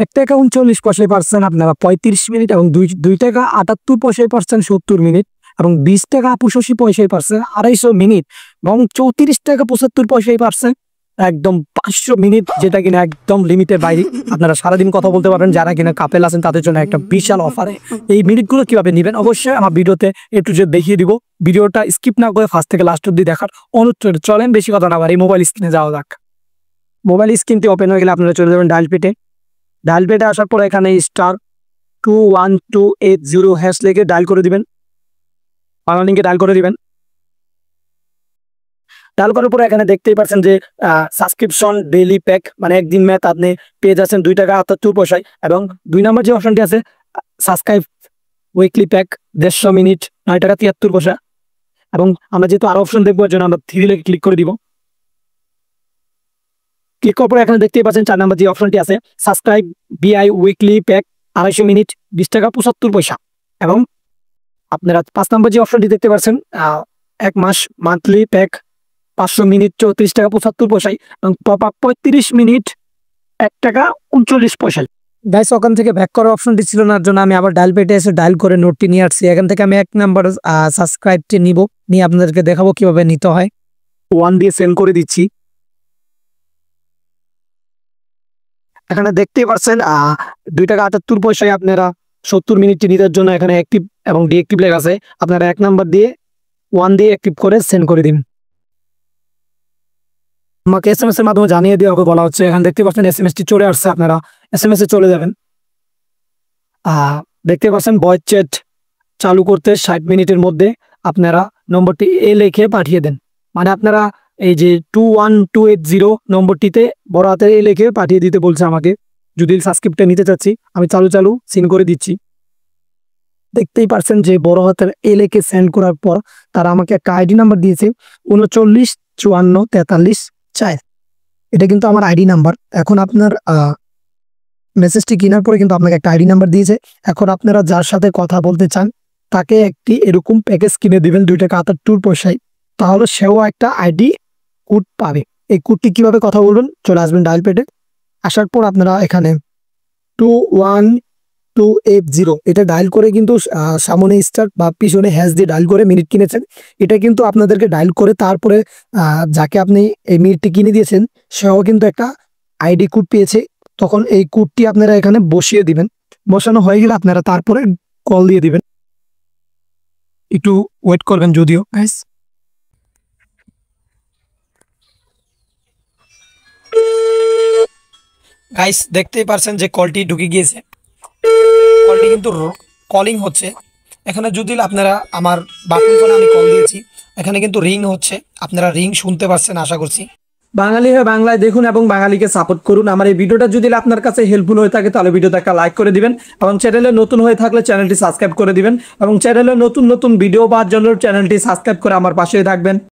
1 টাকা 39 পয়সায় পাচ্ছেন আপনারা 35 মিনিট, এবং 2 টাকা 78 পয়সায় পাচ্ছেন 70 মিনিট, এবং 20 টাকা 85 পয়সায় পাচ্ছেন 250 মিনিট, এবং 34 টাকা 75 পয়সায় পাচ্ছেন একদম 500 মিনিট, যেটা কিনা একদম লিমিটের বাইরে। আপনারা সারাদিন কথা বলতে পারবেন। যারা কিনা কাপেল আছেন তাদের জন্য একটা বিশাল অফারে। এই মিনিটগুলো কিভাবে নেবেন অবশ্যই আমার ভিডিওতে একটু যে দেখিয়ে দিব। ভিডিওটা স্কিপ না করে ফার্স্ট থেকে লাস্ট অব্দি দেখার অনুরোধ রইল। চলেন বেশি কথা না বাড়ি মোবাইল স্ক্রিনে যাওয়া যাক। মোবাইল স্ক্রিনটি ওপেন হয়ে গেলে আপনারা চলে যাবেন ডায়াল পেটে। ডায়াল পেটে আসার পর এখানে *21280 হ্যাশ লিখে ডায়াল করে দিবেন, বাংলা লিঙ্কে ডায়াল করে দিবেন। ডায়াল করার পরে এখানে দেখতেই পাচ্ছেন যে সাবস্ক্রিপশন ডেইলি প্যাক, মানে একদিন ম্যাথ আপনি পেয়ে যাচ্ছেন 2 টাকা 78 পয়সায়, এবং 2 নম্বর যে অপশনটি আছে সাবস্ক্রাইব উইকলি প্যাক 150 মিনিট 9 টাকা 73 পয়সা, এবং আমরা যেহেতু আরো অপশন দেখবো জন্য আমরা 3 লিখে ক্লিক করে দিব। ক্লিক করার পরে এখানে দেখতেই পাচ্ছেন 4 নম্বর যে অপশনটি আছে সাবস্ক্রাইব বিআই উইকলি প্যাক 250 মিনিট 20 টাকা 75 পয়সা, এবং আপনারা 5 নম্বর যে অপশনটি দেখতে পাচ্ছেন 1 মাস মান্থলি প্যাক 500 মিনিট 34 টাকা 75 পয়সায়, এবং টপ আপ 35 মিনিট 1 টাকা 39 পয়সায়। গাইস ওখান থেকে ব্যাক করার অপশনটি ছিল না, জন্য আমি আবার ডায়াল পেটে এসে ডায়াল করে নোটটি নিয়ে আসছি। এখান থেকে আমি 1 নাম্বার সাবস্ক্রাইবটি নিব, নিয়ে আপনাদেরকে দেখাবো কিভাবে নিতে হয়। 1 দিয়ে সেন্ড করে দিচ্ছি। এখানে দেখতেই পাচ্ছেন 2 টাকা 78 পয়সায় আপনারা 70 মিনিটটি নিতে জন্য এখানে অ্যাক্টিভ এবং ডিঅ্যাক্টিভ লেখা আছে। আপনারা 1 নাম্বার দিয়ে 1 দিয়ে অ্যাক্টিভ করে সেন্ড করে দিন। আমাকে SMS এর মাধ্যমে জানিয়ে দেওয়া হবে বলা হচ্ছে। এখানে দেখতে পাচ্ছেন SMS টি চলে আসছে, আপনারা SMS এ চলে যাবেন। দেখতে পাচ্ছেন ভয়েস চ্যাট চালু করতে 60 মিনিটের মধ্যে আপনারা নম্বরটি লিখে পাঠিয়ে দেন। মানে আপনারা এই যে 21280 নম্বরটিতে বড় হাতের লিখে পাঠিয়ে দিতে বলছে আমাকে। যদি সাবস্ক্রিপ্টটা নিতে চাচ্ছি আমি চালু সিন করে দিচ্ছি। দেখতেই পাচ্ছেন যে বড় হাতের লিখে সেন্ড করার পর তারা আমাকে একটা আইডি নাম্বার দিয়েছে 395443 এটা কিন্তু আমার আইডি নাম্বার। এখন আপনার মেসেজটি কেনার পরে কিন্তু আপনাকে একটা আইডি নাম্বার দিয়েছে। এখন আপনারা যার সাথে কথা বলতে চান তাকে একটি এরকম প্যাকেজ কিনে দিবেন 2 টাকা 78 পয়সায়, তাহলে সেও একটা আইডি কোড পাবে। এই কোডটি কিভাবে কথা বলবেন, চলে আসবেন ডায়াল পেটে। আসার পর আপনারা এখানে 21280 এটা ডায়াল করে কিন্তু সামনে স্টার বা পিছনে হ্যাশ দিয়ে ডায়াল করে মিনিট কিনেছেন। এটা কিন্তু আপনাদেরকে ডায়াল করে তারপরে যাকে আপনি এই মিনিটটি কিনে দিয়েছেন সেও কিন্তু একটা আইডি কোড পেয়েছে। তখন এই কোডটি আপনারা এখানে বসিয়ে দিবেন। বসানো হয়ে গেলে আপনারা তারপরে কল দিয়ে দিবেন। একটু ওয়েট করবেন যদিও গাইস। গাইস দেখতেই পারছেন যে কলটি ঢুকে গিয়েছে। কলটি কিন্তু কলিং হচ্ছে। এখানে যদি আপনারা আমার বাকি ফোনে আমি কল দিয়েছি, এখানে কিন্তু রিং হচ্ছে। আপনারা রিং শুনতে পাচ্ছেন আশা করছি। বাঙালি হয়ে বাংলায় দেখুন এবং বাঙালিকে সাপোর্ট করুন। আমার এই ভিডিওটা যদি আপনার কাছে হেল্পফুল হয়ে থাকে তাহলে ভিডিওটা একটা লাইক করে দিবেন, এবং চ্যানেলে নতুন হয়ে থাকলে চ্যানেলটি সাবস্ক্রাইব করে দিবেন, এবং চ্যানেলে নতুন ভিডিও পাওয়ার জন্য চ্যানেলটি সাবস্ক্রাইব করে আমার পাশে থাকবেন।